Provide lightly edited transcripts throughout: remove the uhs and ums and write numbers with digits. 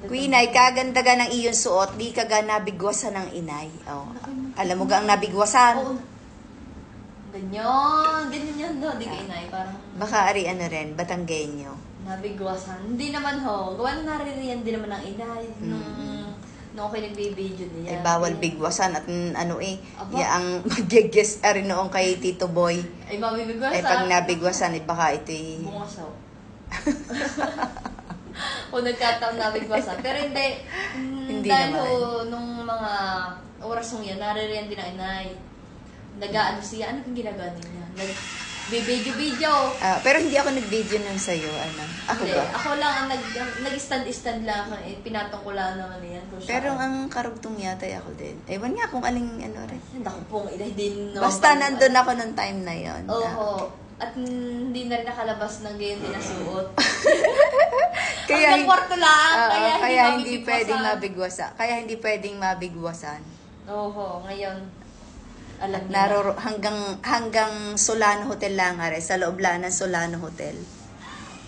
Queenay, kaganda ka ng iyong suot, di ka ga nabigwasan ng inay. Oh. Alam mo ga ang nabigwasan? Oo. Ganyan. Ganyan yan, no? Di ka inay. Parang Baka ari ano rin, Batanggenyo. nabigwasan. Hindi naman ho. Gawa na naririyan din naman ng inay. Nung ako nagbibideo niya. Ay, bawal bigwasan at ano ya ang mag-guess ari noong kay Tito Boy. Ay, mabibigwasan. Ay, pag nabigwasan, baka ito bungasaw. O nagkataon nabigwasan. Pero hindi. Hindi dahil naman. ho, nung mga oras nung yan, naririyan din ang inay. Nag-ano siya. Ano kung ginagawa niya? Nag-video. Pero hindi ako nag-video nun sa'yo. Ano? Ako Hindi. ba? Ako lang ang nag-stand lang ako. Pinatong ko lang naman yan. Pero ang karugtong yata ako din. Ewan nga kung aling ano rin. Naku pong inay din. No, Basta nandun ako nung time na yon. Oo. At hindi na rin nakalabas ng gayon din na suot. Kaya, Hanggang kwarto lang. kaya hindi mabibigwasan. pwedeng mabigwasan. Kaya hindi pwedeng mabigwasan. Oo. Ngayon, alam At niyo na. hanggang Solano Hotel lang are, sa loob lang ng Solano Hotel.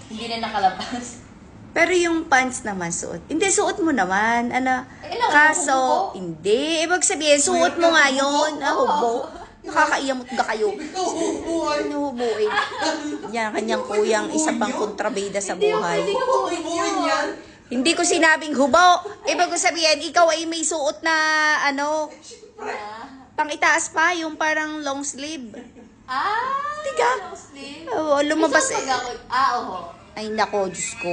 Hindi na nakalabas. Pero yung pants naman suot. Hindi, suot mo naman. Ano? Ay, alam mo, Kaso, hubo? hindi. Ibig sabihin, suot mo nga yun. Hubo. Nakakaiyamot ka kayo. Ano hubo eh? Yan, kanyang kuyang isa pang kontrabida sa buhay. Hindi ko buuin yan. Hindi ko sinabing hubo. Ibig ko sabihin, ikaw ay may suot na ano, pang itaas pa, yung parang long sleeve. Ah! Tiga. Long sleeve. Oo, lumabas Minsan eh. pag ako, oo. Ay nako, Diyos ko.